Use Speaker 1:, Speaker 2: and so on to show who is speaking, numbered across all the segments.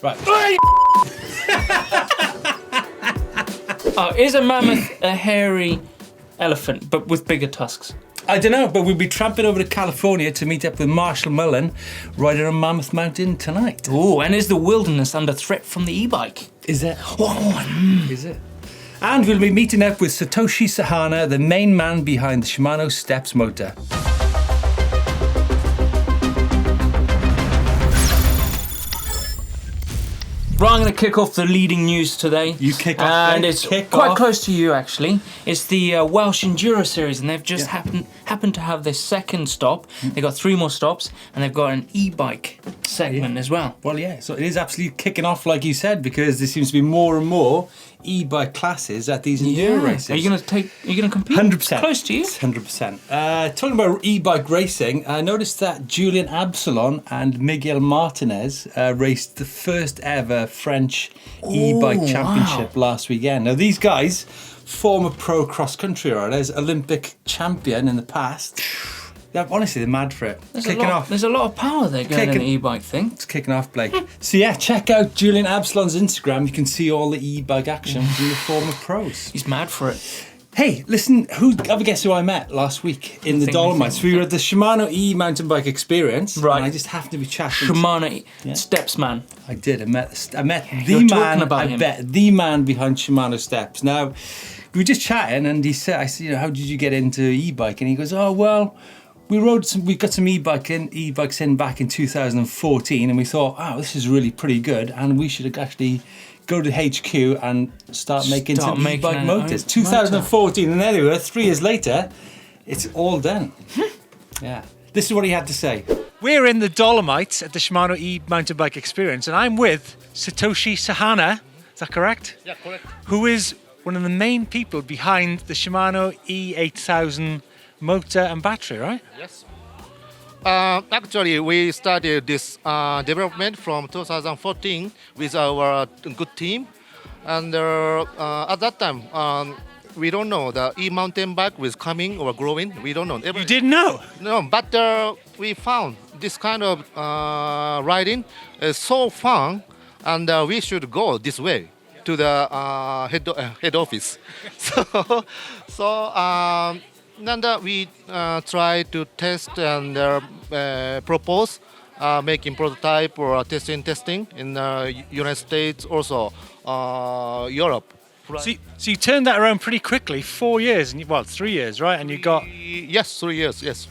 Speaker 1: Right.
Speaker 2: Is a mammoth a hairy elephant, but with bigger tusks?
Speaker 1: I don't know, but we'll be tramping over to California to meet up with Marshall Mullen riding on Mammoth Mountain tonight.
Speaker 2: Oh, and is the wilderness under threat from the e-bike?
Speaker 1: Is it? Is it? And we'll be meeting up with Satoshi Sahana, the main man behind the Shimano Steps motor.
Speaker 2: Right, I'm going to kick off the leading news today.
Speaker 1: You kick off,
Speaker 2: and
Speaker 1: mate.
Speaker 2: it's
Speaker 1: Kick
Speaker 2: quite
Speaker 1: off.
Speaker 2: close to you actually. It's the Welsh Enduro Series, and they've just happened to have their second stop. They've got 3 more stops, and they've got an e-bike segment as well.
Speaker 1: Well, yeah, so it is absolutely kicking off, like you said, because there seems to be more and more e-bike classes at these enduro races.
Speaker 2: Are you going to compete?
Speaker 1: 100%.
Speaker 2: Close to you?
Speaker 1: 100%. Talking about e-bike racing, I noticed that Julian Absalon and Miguel Martinez raced the first ever French e-bike championship last weekend. Now, these guys, former pro cross-country riders, Olympic champion in the past. Yeah, honestly, they're mad for it.
Speaker 2: There's a lot of power there going in the e-bike thing.
Speaker 1: It's kicking off, Blake. So yeah, check out Julian Absalon's Instagram. You can see all the e-bike action from the former pros.
Speaker 2: He's mad for it.
Speaker 1: Hey, listen, have a guess who I met last week in the Dolomites? We were at the Shimano e-mountain bike experience.
Speaker 2: Right.
Speaker 1: And I just happened to be chatting.
Speaker 2: Shimano Steps man.
Speaker 1: I did. I met the man. The man behind Shimano Steps. Now, we were just chatting, and he said, "I said, how did you get into e-bike?" And he goes, "Oh well, we got some e-bikes in back in 2014, and we thought, this is really pretty good, and we should actually go to HQ and start making some e-bike motors." 2014, and there we were. 3 years later, it's all done. Yeah. This is what he had to say. We're in the Dolomites at the Shimano e-mountain bike experience, and I'm with Satoshi Sahana. Is that correct?
Speaker 3: Yeah, correct.
Speaker 1: Who is one of the main people behind the Shimano E8000 motor and battery, right?
Speaker 3: Yes. Actually, we started this development from 2014 with our good team. And at that time, we don't know the e-mountain bike was coming or growing. We don't know.
Speaker 1: You didn't know?
Speaker 3: No, but we found this kind of riding is so fun, and we should go this way to the head office. And we try to test and propose making prototype or testing in United States, also Europe.
Speaker 1: So you turned that around pretty quickly, 4 years, 3 years, right? And you got...
Speaker 3: Yes, 3 years, yes.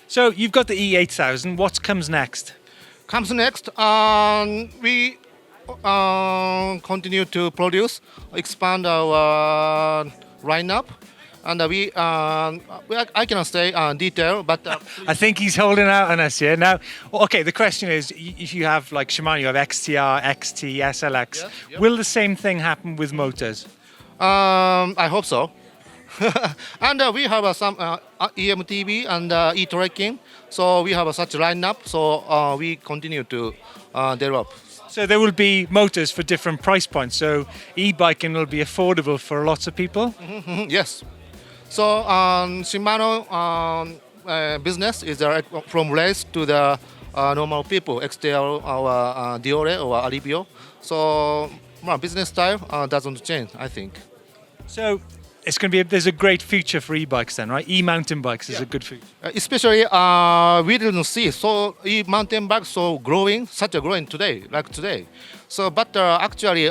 Speaker 1: So you've got the E8000, what comes next?
Speaker 3: Comes next, we continue to produce, expand our lineup. And I cannot say detail, but...
Speaker 1: I think he's holding out on us here. Now, okay, the question is, if you have like Shimano, you have XTR, XT, SLX, will the same thing happen with motors?
Speaker 3: I hope so. And we have some eMTB and e-trekking, so we have such lineup, so we continue to develop.
Speaker 1: So there will be motors for different price points, so e-biking will be affordable for lots of people?
Speaker 3: Yes. So Shimano business is from race to the normal people, XTL or Diore or Alibio. So business style doesn't change, I think.
Speaker 1: So it's going to be there's a great future for e-bikes then, right? E-mountain bikes is a good future.
Speaker 3: Especially we didn't see so e-mountain bikes such a growing today, like today. So, but actually,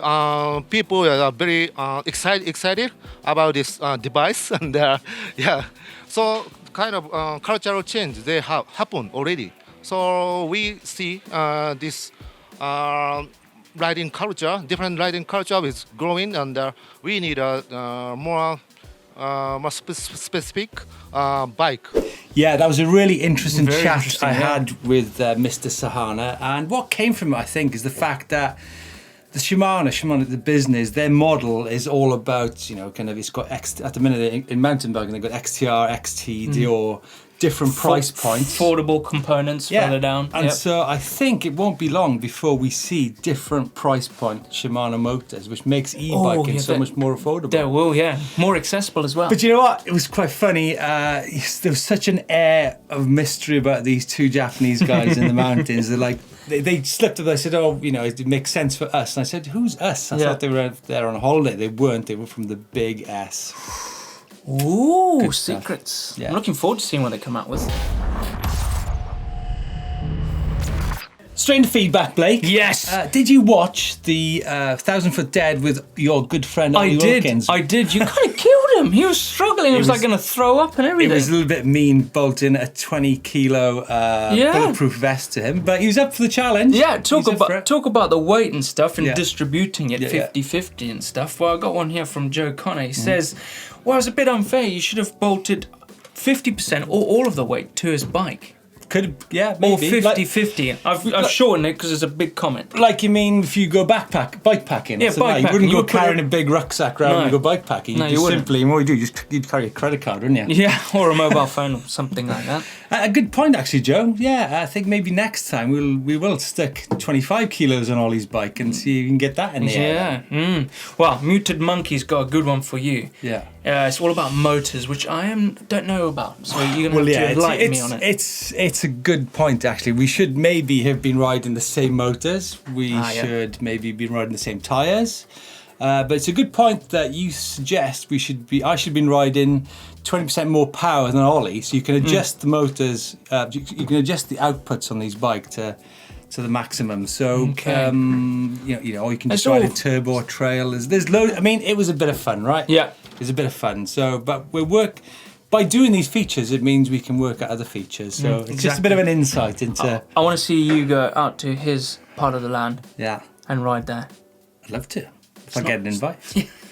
Speaker 3: people are very excited about this device, and so kind of cultural change they have happened already. So we see this riding culture, different riding culture is growing, and we need a more specific bike.
Speaker 1: Yeah, that was a really interesting chat I had with Mr. Sahana, and what came from it, I think, is the fact that the Shimano, the business, their model is all about, it's got at the minute in mountain biking, they've got XTR, XT, Dior, different price points.
Speaker 2: Affordable components further down.
Speaker 1: And so I think it won't be long before we see different price point Shimano motors, which makes e-biking so much more affordable.
Speaker 2: There will, more accessible as well.
Speaker 1: But you know what? It was quite funny. There was such an air of mystery about these two Japanese guys in the mountains. They're like, they slipped up. They said, "Oh, you know, it makes sense for us." And I said, "Who's us?" I thought they were there on a holiday. They weren't. They were from the Big S.
Speaker 2: Ooh,
Speaker 1: Good
Speaker 2: secrets.
Speaker 1: stuff. Yeah.
Speaker 2: I'm looking forward to seeing what they come out with.
Speaker 1: Straight into feedback, Blake.
Speaker 2: Yes.
Speaker 1: Did you watch the 1,000 Foot Dead with your good friend Ollie Wilkins?
Speaker 2: I did. You kind of killed him. He was struggling. He was like going to throw up and everything.
Speaker 1: It was a little bit mean bolting a 20-kilo bulletproof vest to him, but he was up for the challenge.
Speaker 2: Yeah, talk about the weight and stuff and
Speaker 1: Yeah.
Speaker 2: distributing it 50-50 and stuff. Well, I got one here from Joe Connor. He says, well, it's a bit unfair. You should have bolted 50% or all of the weight to his bike.
Speaker 1: Maybe.
Speaker 2: Or 50-50. I've shortened it because it's a big comment.
Speaker 1: Like you mean if you go bike packing?
Speaker 2: Yeah,
Speaker 1: bike
Speaker 2: bikepacking.
Speaker 1: You wouldn't
Speaker 2: You
Speaker 1: go
Speaker 2: would put
Speaker 1: carrying a big rucksack around and go bike packing.
Speaker 2: No,
Speaker 1: You
Speaker 2: you
Speaker 1: just
Speaker 2: wouldn't.
Speaker 1: simply, what you do, you'd carry a credit card, wouldn't you?
Speaker 2: Yeah, or a mobile phone or something like that.
Speaker 1: A good point, actually, Joe. Yeah, I think maybe next time we will stick 25 kilos on Ollie's bike and see if you can get that in the air.
Speaker 2: Yeah. Well, Muted Monkey's got a good one for you.
Speaker 1: Yeah.
Speaker 2: It's all about motors, which I don't know about. So you're going to have to enlighten me on it.
Speaker 1: It's a good point, actually. We should maybe have been riding the same motors. We should maybe be riding the same tyres. But it's a good point that you suggest I should have been riding 20% more power than Ollie, so you can adjust the motors, you can adjust the outputs on these bikes to the maximum. So, or you can just ride a turbo or trail. There's loads. I mean, it was a bit of fun, right?
Speaker 2: Yeah.
Speaker 1: It was a bit of fun. So, but by doing these features, it means we can work at other features. So it's just a bit of an insight into.
Speaker 2: I want to see you go out to his part of the land.
Speaker 1: Yeah.
Speaker 2: And ride there.
Speaker 1: I'd love to. If I get an invite.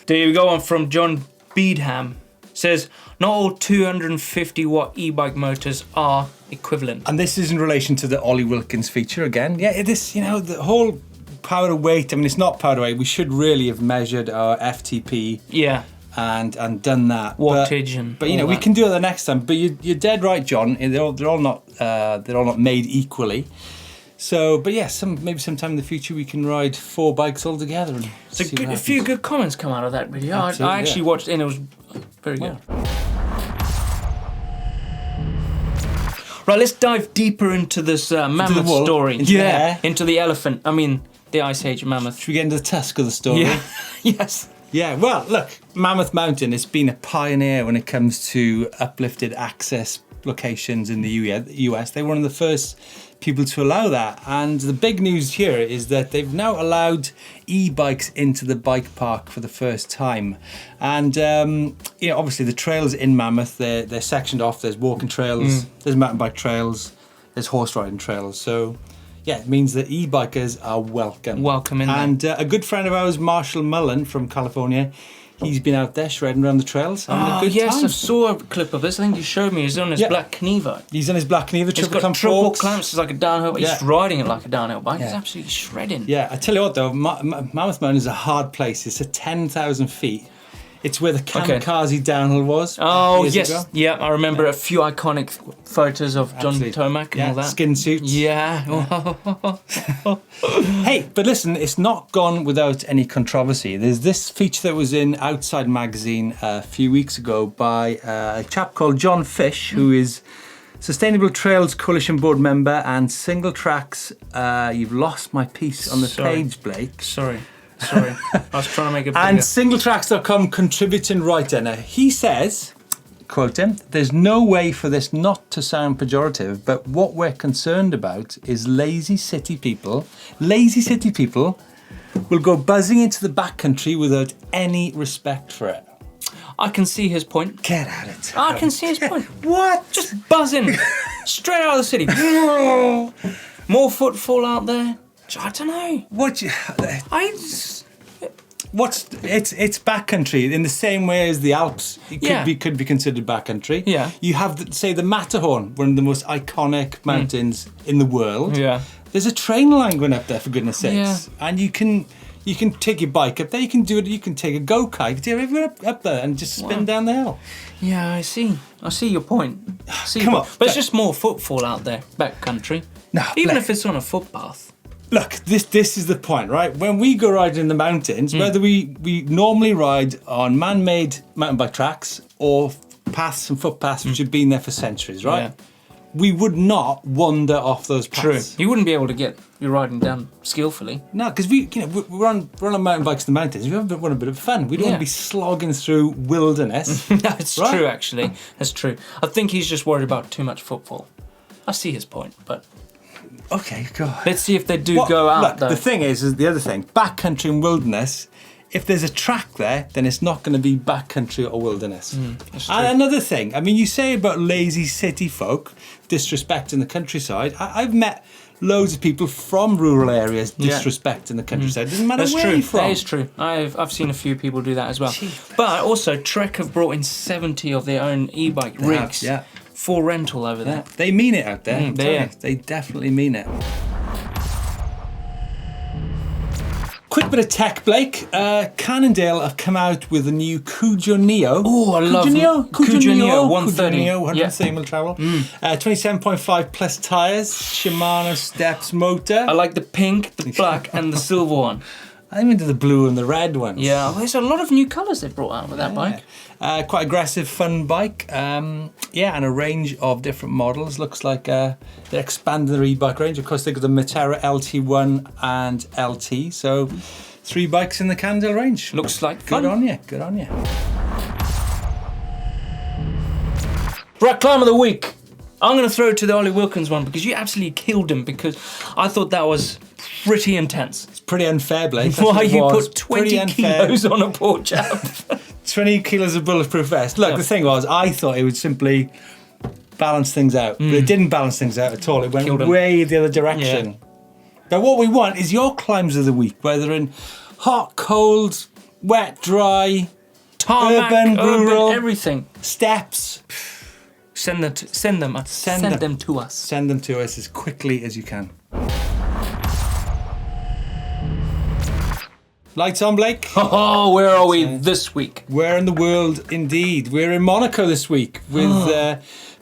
Speaker 2: There we go on from John Beedham. Says, not all 250 watt e-bike motors are equivalent.
Speaker 1: And this is in relation to the Ollie Wilkins feature again. Yeah, the whole power to weight, I mean, it's not power to weight. We should really have measured our FTP.
Speaker 2: Yeah.
Speaker 1: And done that.
Speaker 2: Wattage
Speaker 1: but we can do it the next time. But you're dead right, John. They're all not made equally. So, but yeah, maybe sometime in the future we can ride 4 bikes all together. And
Speaker 2: a few good comments come out of that video. I actually watched it and it was very good. Right, let's dive deeper into this mammoth story. Into the elephant. I mean, the Ice Age mammoth.
Speaker 1: Should we get into the tusk of the story?
Speaker 2: Yeah. Yes.
Speaker 1: Yeah, well, look, Mammoth Mountain has been a pioneer when it comes to uplifted access locations in the US. They were one of the first people to allow that. And the big news here is that they've now allowed e-bikes into the bike park for the first time. And, obviously the trails in Mammoth, they're sectioned off. There's walking trails, there's mountain bike trails, there's horse riding trails. So, yeah, it means that e-bikers are welcome.
Speaker 2: Welcome in there.
Speaker 1: And a good friend of ours, Marshall Mullen from California, he's been out there shredding around the trails.
Speaker 2: I saw a clip of this. I think you showed me. He's on his Black Knievo.
Speaker 1: He's on his Black Knievo, triple
Speaker 2: clamps. It's like a downhill bike. He's riding it like a downhill bike. He's absolutely shredding.
Speaker 1: Yeah, I tell you what though, Mammoth Mountain is a hard place. It's at 10,000 feet. It's where the kamikaze downhill was.
Speaker 2: Oh, yes. Ago. Yeah, I remember a few iconic photos of John Tomac and all that.
Speaker 1: Skin suits.
Speaker 2: Yeah.
Speaker 1: Hey, but listen, it's not gone without any controversy. There's this feature that was in Outside magazine a few weeks ago by a chap called John Fish, who is Sustainable Trails Coalition board member and Single Tracks. You've lost my piece on the page, Blake.
Speaker 2: Sorry, I was trying to make it bigger.
Speaker 1: And singletracks.com contributing writer. Now, he says, quote him, "There's no way for this not to sound pejorative, but what we're concerned about is lazy city people will go buzzing into the backcountry without any respect for it."
Speaker 2: I can see his point.
Speaker 1: Get at it.
Speaker 2: I can see his point.
Speaker 1: What?
Speaker 2: Just buzzing straight out of the city. More footfall out there. I don't know.
Speaker 1: It's backcountry in the same way as the Alps. It could be considered backcountry.
Speaker 2: Yeah.
Speaker 1: You have the Matterhorn, one of the most iconic mountains in the world.
Speaker 2: Yeah.
Speaker 1: There's a train line going up there, for goodness sakes.
Speaker 2: Yeah.
Speaker 1: And you can take your bike up there. You can do it. You can take a go-kart. You can take everyone up there and just spin down the hill.
Speaker 2: Yeah, I see your point.
Speaker 1: Come on,
Speaker 2: but it's just more footfall out there, backcountry.
Speaker 1: No,
Speaker 2: even if it's on a footpath.
Speaker 1: Look, this is the point, right? When we go riding in the mountains, whether we normally ride on man-made mountain bike tracks or paths and footpaths which have been there for centuries, right?
Speaker 2: Yeah.
Speaker 1: we would not wander off those
Speaker 2: True.
Speaker 1: paths.
Speaker 2: You wouldn't be able to get your riding down skillfully.
Speaker 1: No, because we're on mountain bikes in the mountains. We want a bit of fun. We don't want to be slogging through wilderness.
Speaker 2: That's
Speaker 1: Right?
Speaker 2: true, actually. That's true. I think he's just worried about too much footfall. I see his point, but
Speaker 1: Okay, go on.
Speaker 2: let's see if they do go out,
Speaker 1: Look,
Speaker 2: though.
Speaker 1: the thing is the other thing. Backcountry and wilderness. If there's a track there, then it's not going to be backcountry or wilderness.
Speaker 2: that's true.
Speaker 1: And another thing, I mean, you say about lazy city folk disrespecting the countryside. I've met loads of people from rural areas disrespecting the countryside. Doesn't matter
Speaker 2: That's
Speaker 1: where
Speaker 2: true.
Speaker 1: you're from.
Speaker 2: That is true. I've seen a few people do that as well. But also, Trek have brought in 70 of their own e-bike
Speaker 1: They have,
Speaker 2: rigs
Speaker 1: yeah.
Speaker 2: for rental over there.
Speaker 1: They mean it out there. I'm telling
Speaker 2: yeah.
Speaker 1: you. They definitely mean it. Quick bit of tech, Blake. Cannondale have come out with a new Cujo Neo.
Speaker 2: Oh, I love
Speaker 1: Cujo Neo
Speaker 2: 130.
Speaker 1: Cujo Neo 130 mil travel. 27.5 plus tyres. Shimano Steps motor.
Speaker 2: I like the pink, the black, and the silver one.
Speaker 1: I'm into the blue and the red ones.
Speaker 2: Yeah, there's a lot of new colours they've brought out with that bike.
Speaker 1: Quite aggressive, fun bike. And a range of different models. Looks like they're expanding their e-bike range. Of course, they've got the Matera LT1 and LT. So 3 bikes in the Cannondale range.
Speaker 2: Looks like
Speaker 1: Good
Speaker 2: fun.
Speaker 1: on you. Good on you.
Speaker 2: Right, climb of the week. I'm going to throw it to the Ollie Wilkins one because you absolutely killed him because I thought that was pretty intense.
Speaker 1: It's pretty unfair, Blake. That's
Speaker 2: Why
Speaker 1: what it
Speaker 2: you
Speaker 1: was.
Speaker 2: put
Speaker 1: Pretty
Speaker 2: 20
Speaker 1: unfair.
Speaker 2: kilos on a poor chap?
Speaker 1: 20 kilos of bulletproof vest. Look, the thing was, I thought it would simply balance things out, but it didn't balance things out at all. It went
Speaker 2: Killed him.
Speaker 1: way the other direction.
Speaker 2: Yeah.
Speaker 1: But what we want is your climbs of the week, whether in hot, cold, wet, dry,
Speaker 2: Tarmac,
Speaker 1: urban, rural,
Speaker 2: everything.
Speaker 1: steps.
Speaker 2: Send them to us.
Speaker 1: Send them to us as quickly as you can. Lights on, Blake.
Speaker 2: Oh, where are we this week?
Speaker 1: Where in the world, indeed? We're in Monaco this week with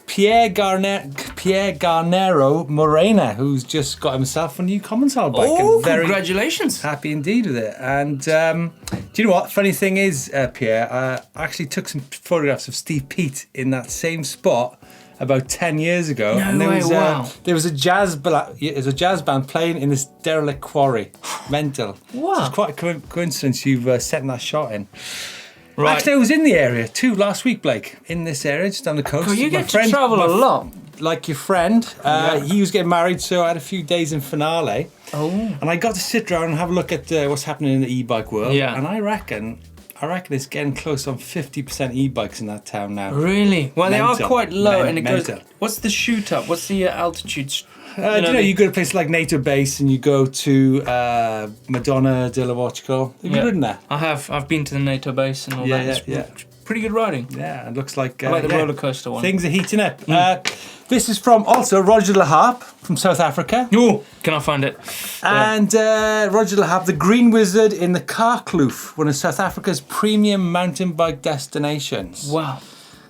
Speaker 1: Pierre Garnero Morena, who's just got himself a new Commensal bike.
Speaker 2: Oh,
Speaker 1: and very
Speaker 2: congratulations.
Speaker 1: happy indeed with it. And do you know what? Funny thing is, Pierre, I actually took some photographs of Steve Pete in that same spot about 10 years ago.
Speaker 2: No
Speaker 1: and there
Speaker 2: way,
Speaker 1: was,
Speaker 2: wow.
Speaker 1: There was a jazz band playing in this derelict quarry. Mental.
Speaker 2: Wow.
Speaker 1: It's quite a coincidence you've sent that shot in.
Speaker 2: Right.
Speaker 1: Actually, I was in the area too last week, Blake. In this area, just down the coast.
Speaker 2: Well, you
Speaker 1: My
Speaker 2: get to travel a lot.
Speaker 1: Like your friend. He was getting married, so I had a few days in Finale.
Speaker 2: Oh.
Speaker 1: And I got to sit around and have a look at what's happening in the e-bike world.
Speaker 2: Yeah.
Speaker 1: And I reckon it's getting close on 50% e-bikes in that town now.
Speaker 2: Really? Well, they are
Speaker 1: Mental.
Speaker 2: quite low, and it goes.
Speaker 1: Mental.
Speaker 2: What's the shoot up? What's the altitude?
Speaker 1: You go to places like NATO Base and you go to Madonna de la Watchco. Have you ridden there?
Speaker 2: I have. I've been to the NATO base and all that. It's pretty good riding.
Speaker 1: Yeah, it looks like...
Speaker 2: I like the roller coaster one.
Speaker 1: Things are heating up. This is from also Roger LeHarp from South Africa.
Speaker 2: Oh, can I find it?
Speaker 1: And Roger LeHarp, the Green Wizard in the Karkloof, one of South Africa's premium mountain bike destinations.
Speaker 2: Wow.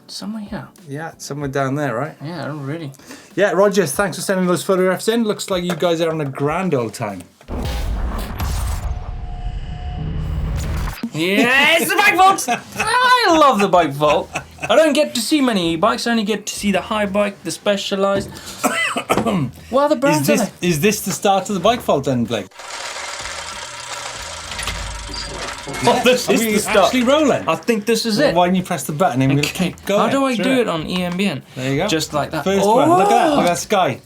Speaker 2: Somewhere here.
Speaker 1: Yeah, somewhere down there, right?
Speaker 2: Yeah, really.
Speaker 1: Yeah, Roger, thanks for sending those photographs in. Looks like you guys are on a grand old time.
Speaker 2: Yes, the bike vault! I love the bike vault. I don't get to see many e-bikes. I only get to see the high bike, the specialised. Well, the brands are there.
Speaker 1: Is this the start of the bike vault then, Blake?
Speaker 2: Oh, this is the start.
Speaker 1: Actually rolling.
Speaker 2: I think this is it.
Speaker 1: Why don't you press the button and we'll
Speaker 2: Okay.
Speaker 1: keep going?
Speaker 2: How do I
Speaker 1: Sure.
Speaker 2: do it on EMBN?
Speaker 1: There you go.
Speaker 2: Just like that.
Speaker 1: First one. Look at that. Look at that sky.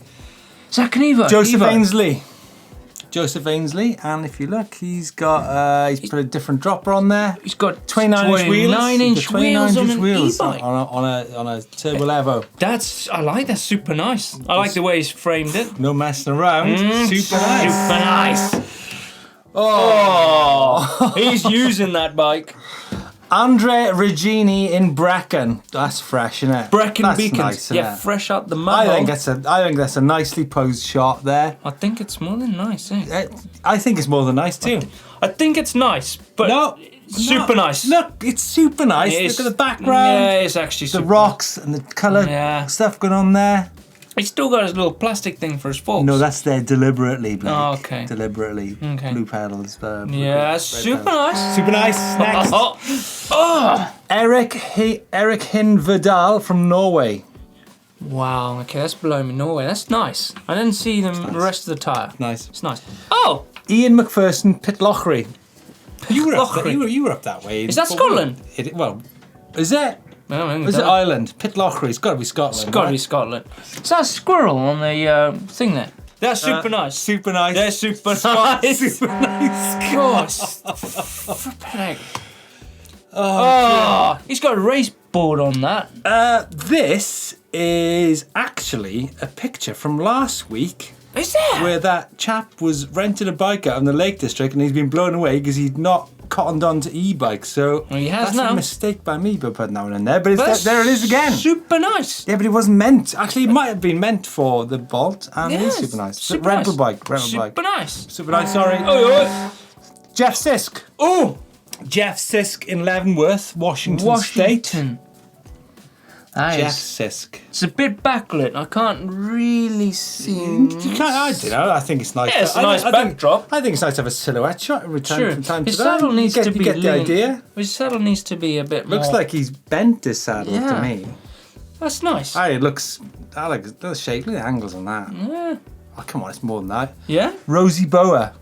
Speaker 2: Zach and Eva.
Speaker 1: Joseph
Speaker 2: Eva.
Speaker 1: Ainsley. Joseph Ainsley, and if you look, he's got he's put a different dropper on there.
Speaker 2: He's got
Speaker 1: 29-inch wheels.
Speaker 2: 29-inch wheels on an e-bike.
Speaker 1: on a Turbo Levo.
Speaker 2: I like that. Super nice. I like the way he's framed it.
Speaker 1: No messing around. Super nice.
Speaker 2: Super nice. Oh, he's using that bike.
Speaker 1: Andre Regini in Brecon. That's fresh, isn't it?
Speaker 2: Brecon
Speaker 1: That's
Speaker 2: Beacons.
Speaker 1: nice, isn't
Speaker 2: Yeah,
Speaker 1: it?
Speaker 2: fresh out the mud.
Speaker 1: I think that's a nicely posed shot there.
Speaker 2: I think it's more than nice, eh?
Speaker 1: I think it's more than nice too.
Speaker 2: I think it's nice, but
Speaker 1: No,
Speaker 2: super nice.
Speaker 1: Look, it's super nice.
Speaker 2: It
Speaker 1: Look
Speaker 2: is-
Speaker 1: at the background.
Speaker 2: Yeah, it's actually
Speaker 1: The
Speaker 2: super
Speaker 1: rocks and the colour stuff going on there.
Speaker 2: nice. He's still got his little plastic thing for his forks.
Speaker 1: No, that's there deliberately, Blake.
Speaker 2: Oh, okay.
Speaker 1: Deliberately.
Speaker 2: Okay.
Speaker 1: Blue pedals.
Speaker 2: Yeah,
Speaker 1: red
Speaker 2: super
Speaker 1: pedals.
Speaker 2: nice.
Speaker 1: Super nice. Next.
Speaker 2: Oh,
Speaker 1: Eric Hinvedal from Norway.
Speaker 2: Wow, okay, that's below me Norway. That's nice. I didn't see the rest of the tyre.
Speaker 1: Nice.
Speaker 2: It's nice. Oh!
Speaker 1: Ian McPherson, Pitlochry. You were up
Speaker 2: Pitlochry.
Speaker 1: you were up that way.
Speaker 2: Is that Scotland?
Speaker 1: Well, is it?
Speaker 2: No,
Speaker 1: Is it Ireland? Pitlochry. It's got to be Scotland.
Speaker 2: It's got to be Scotland. Is that a squirrel on the thing there? That's super nice.
Speaker 1: Super nice.
Speaker 2: They're super nice.
Speaker 1: Super nice.
Speaker 2: Gosh. Flippin' heck. Oh, he's got a race board on that.
Speaker 1: This is actually a picture from last week.
Speaker 2: Is there?
Speaker 1: Where that chap was renting a bike out in the Lake District and he's been blown away because he'd not cottoned on to e-bikes. So
Speaker 2: well, he has
Speaker 1: that's
Speaker 2: now.
Speaker 1: a mistake by me by putting that one in there. But there it is again.
Speaker 2: Super nice.
Speaker 1: Yeah, but it wasn't meant. Actually, it might have been meant for the Bolt and it is super nice.
Speaker 2: Super
Speaker 1: rental
Speaker 2: nice.
Speaker 1: bike.
Speaker 2: Super nice.
Speaker 1: Super nice, sorry. Jeff Sisk.
Speaker 2: Oh!
Speaker 1: Jeff Sisk in Leavenworth, Washington State.
Speaker 2: Jeff
Speaker 1: Sisk.
Speaker 2: It's a bit backlit. I can't really see.
Speaker 1: You can't, I don't know. I think it's nice.
Speaker 2: Yeah, it's a nice backdrop.
Speaker 1: I think it's nice to have a silhouette shot every time from time to
Speaker 2: His
Speaker 1: time.
Speaker 2: saddle needs to be.
Speaker 1: You get the idea.
Speaker 2: His saddle needs to be a bit more.
Speaker 1: Looks like he's bent his saddle to me.
Speaker 2: That's nice.
Speaker 1: It looks. I like the shape. Look at the angles on that.
Speaker 2: Yeah.
Speaker 1: Oh, come on, it's more than that.
Speaker 2: Yeah.
Speaker 1: Rosie Boa.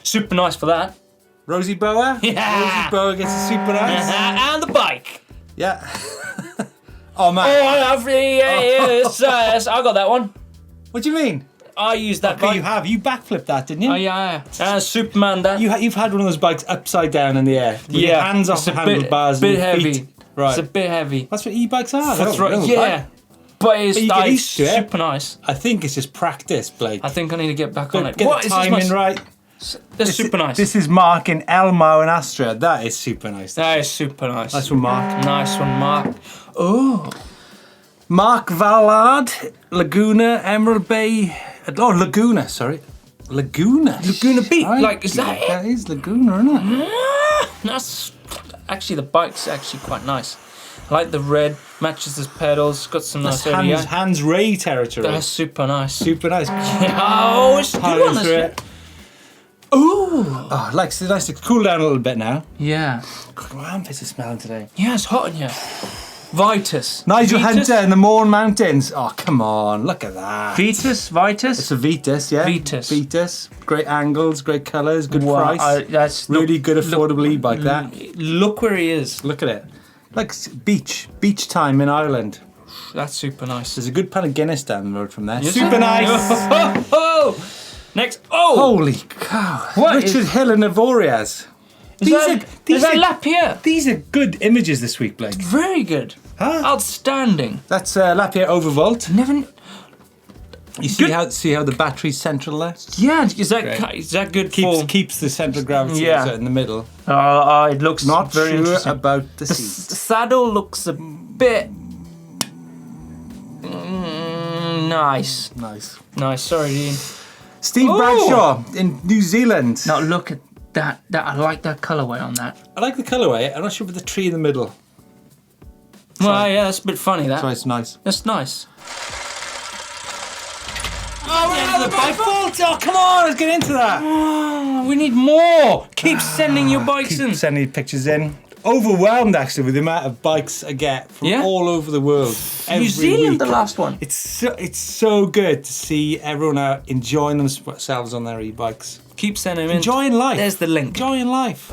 Speaker 2: Super nice for that.
Speaker 1: Rosie Boa.
Speaker 2: Yeah.
Speaker 1: Rosie Boa gets a super nice.
Speaker 2: And the bike.
Speaker 1: Yeah. Oh man.
Speaker 2: Oh, I have. Yes, I got that one.
Speaker 1: What do you mean?
Speaker 2: I used that bike.
Speaker 1: You backflipped that, didn't you?
Speaker 2: Oh yeah. Superman that.
Speaker 1: You've had one of those bikes upside down in the air. With your hands off the handlebars.
Speaker 2: Bit
Speaker 1: and
Speaker 2: heavy.
Speaker 1: Feet. Right.
Speaker 2: It's a bit heavy.
Speaker 1: That's what e-bikes are.
Speaker 2: Yeah. But it's
Speaker 1: you get used to it.
Speaker 2: super nice.
Speaker 1: I think it's just practice, Blake.
Speaker 2: I think I need to get back on it.
Speaker 1: Get the timing right.
Speaker 2: That's super nice.
Speaker 1: This is Mark in Elmo and Astra. That is super nice.
Speaker 2: That is super nice.
Speaker 1: Nice one, Mark.
Speaker 2: Nice one, Mark. Oh.
Speaker 1: Mark Vallard, Laguna, Emerald Bay. Oh, Laguna, sorry. Laguna.
Speaker 2: Laguna Beach.
Speaker 1: Right.
Speaker 2: Like, is that it?
Speaker 1: That is Laguna, isn't it?
Speaker 2: That's actually, the bike's actually quite nice. I like the red, matches the pedals, got some nice area.
Speaker 1: Hans Ray territory.
Speaker 2: That's super nice.
Speaker 1: Super nice.
Speaker 2: Oh, it's good on this. Ooh.
Speaker 1: Oh, it's nice to cool down a little bit now.
Speaker 2: Yeah.
Speaker 1: God, my armpits are smelling today.
Speaker 2: Yeah, it's hot in here. Vitus.
Speaker 1: Nigel Hunter in the Mourne Mountains. Oh, come on, look at that.
Speaker 2: Vitus?
Speaker 1: It's a Vitus, yeah.
Speaker 2: Vitus.
Speaker 1: Great angles, great colours, good price.
Speaker 2: That's
Speaker 1: really good, affordable e-bike, that.
Speaker 2: Look where he is.
Speaker 1: Look at it. Like beach time in Ireland.
Speaker 2: That's super nice.
Speaker 1: There's a good pan of Guinness down the road from there.
Speaker 2: Yes,
Speaker 1: super nice.
Speaker 2: Oh. Next. Oh.
Speaker 1: Holy cow.
Speaker 2: What
Speaker 1: Richard Hill and Avoriaz.
Speaker 2: Is that Lapierre?
Speaker 1: These are good images this week, Blake.
Speaker 2: Very good.
Speaker 1: Huh?
Speaker 2: Outstanding.
Speaker 1: That's Lapierre Overvolt.
Speaker 2: Never.
Speaker 1: You see how the battery's central there?
Speaker 2: Yeah, is that good?
Speaker 1: Keeps the central gravity in the middle.
Speaker 2: It looks
Speaker 1: not
Speaker 2: very
Speaker 1: sure
Speaker 2: interesting.
Speaker 1: about the
Speaker 2: The
Speaker 1: seat.
Speaker 2: saddle looks a bit nice. Nice. Sorry, Dean.
Speaker 1: Steve Bradshaw in New Zealand.
Speaker 2: Now look at that. I like that colourway on that.
Speaker 1: I like the colourway. I'm not sure about the tree in the middle.
Speaker 2: Well, yeah, that's a bit funny.
Speaker 1: That's why it's nice.
Speaker 2: That's nice.
Speaker 1: Oh, we're out of the bike fault. Oh, come on, let's get into that.
Speaker 2: Oh, we need more. Keep sending your bikes in.
Speaker 1: Sending pictures in. Overwhelmed actually with the amount of bikes I get from all over the world.
Speaker 2: New Zealand, the last one.
Speaker 1: It's so good to see everyone out enjoying themselves on their e-bikes.
Speaker 2: Keep sending them in.
Speaker 1: Enjoying life.
Speaker 2: There's the link.
Speaker 1: Enjoying life.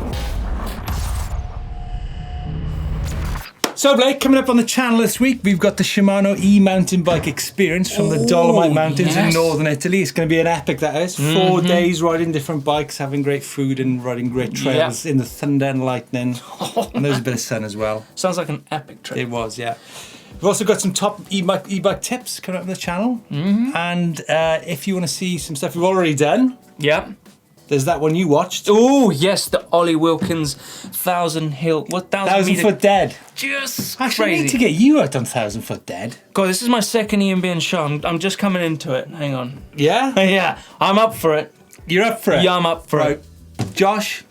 Speaker 1: So Blake, coming up on the channel this week, we've got the Shimano e-mountain bike experience from the Dolomite Mountains in northern Italy. It's going to be an epic, that is. 4 days riding different bikes, having great food and riding great trails in the thunder and lightning. And there's a bit of sun as well.
Speaker 2: Sounds like an epic trip.
Speaker 1: It was, yeah. We've also got some top e-bike tips coming up on the channel. And if you want to see some stuff we've already done, there's that one you watched.
Speaker 2: Oh, yes, the Ollie Wilkins 1,000
Speaker 1: foot dead.
Speaker 2: Just
Speaker 1: Actually,
Speaker 2: crazy.
Speaker 1: I need to get you out on 1,000 foot dead.
Speaker 2: God, this is my second EMBN show. I'm just coming into it. Hang on.
Speaker 1: Yeah?
Speaker 2: Yeah, I'm up for it.
Speaker 1: You're up for it?
Speaker 2: Yeah, I'm up for it.
Speaker 1: Josh,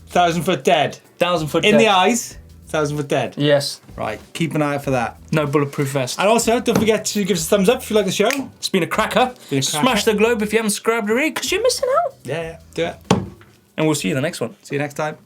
Speaker 1: 1,000 foot dead.
Speaker 2: 1,000 foot
Speaker 1: In
Speaker 2: dead.
Speaker 1: the eyes, 1,000 foot dead.
Speaker 2: Yes.
Speaker 1: Right, keep an eye out for that.
Speaker 2: No bulletproof vest.
Speaker 1: And also, don't forget to give us a thumbs up if you like the show.
Speaker 2: It's been a cracker. Smash the globe if you haven't subscribed already, because you're missing out.
Speaker 1: Yeah, do it.
Speaker 2: And we'll see you in the next one.
Speaker 1: See you next time.